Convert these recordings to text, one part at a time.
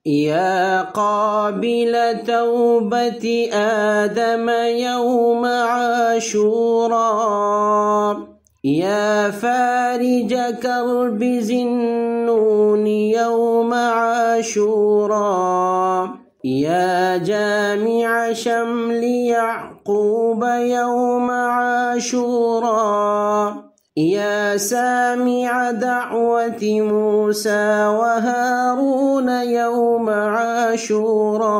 يا قابل توبة آدم يوم عاشوراء، يا فارج كرب ذي النون يوم عاشوراء، يا جامع شمل يعقوب يوم عاشوراء، يا سامع دعوة موسى وهارون يوم عاشوراء،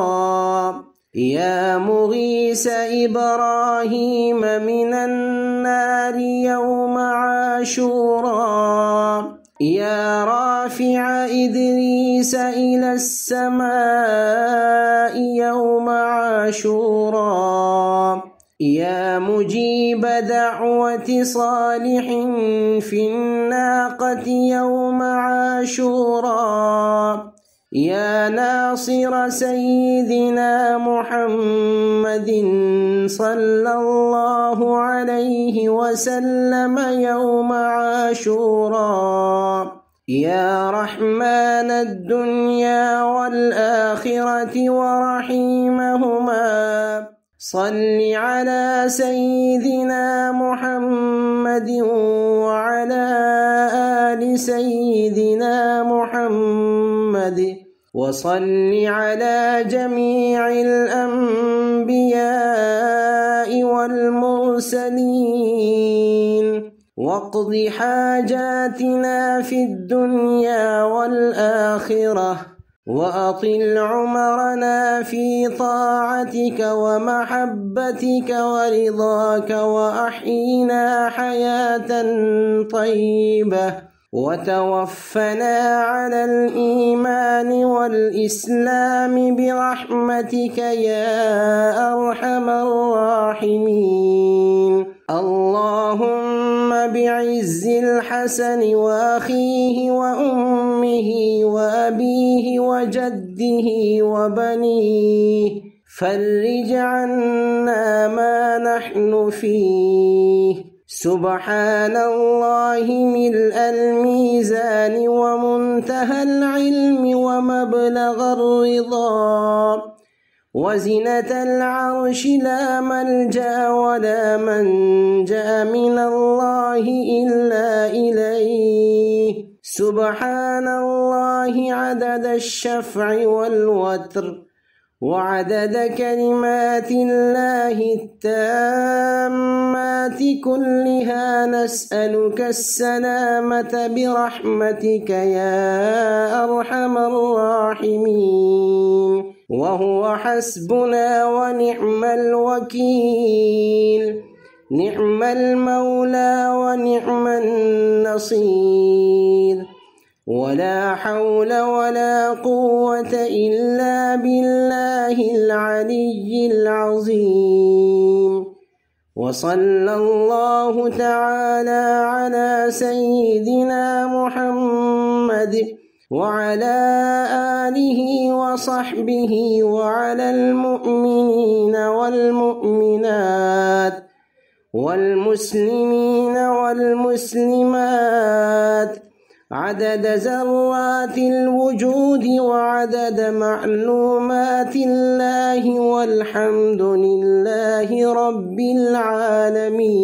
يا مغيث إبراهيم من النار يوم عاشوراء، يا رافع إدريس إلى السماء يوم عاشوراء، يا مجيب دعوة صالح في الناقة يوم عاشوراء، يا ناصر سيدنا محمد صلى الله عليه وسلم يوم عاشوراء، يا رحمن الدنيا والآخرة ورحيمهما، صل على سيدنا محمد وعلى آل سيدنا محمد، وصل على جميع الأنبياء والمرسلين، واقض حاجاتنا في الدنيا والآخرة، وأطل عمرنا في طاعتك ومحبتك ورضاك، وأحينا حياة طيبة، وتوفنا على الإيمان والإسلام برحمتك يا أرحم الراحمين. اللهم بعز الحسن وأخيه وأمه وأبيه وجده وبنيه فرج عنا ما نحن فيه. سبحان الله ملء الميزان ومنتهى العلم ومبلغ الرضا وزنة العرش، لا ملجأ ولا منجأ من الله إلا إليه. سبحان الله عدد الشفع والوتر وعدد كلمات الله التامات كلها، نسألك السلامة برحمتك يا أرحم الراحمين. وهو حسبنا ونعم الوكيل، نعم المولى ونعم النصير، ولا حول ولا قوة إلا بالله العلي العظيم. وصلى الله تعالى على سيدنا محمد وعلى آله وصحبه وعلى المؤمنين والمؤمنات والمسلمين والمسلمات عدد ذرات الوجود وعدد معلومات الله، والحمد لله رب العالمين.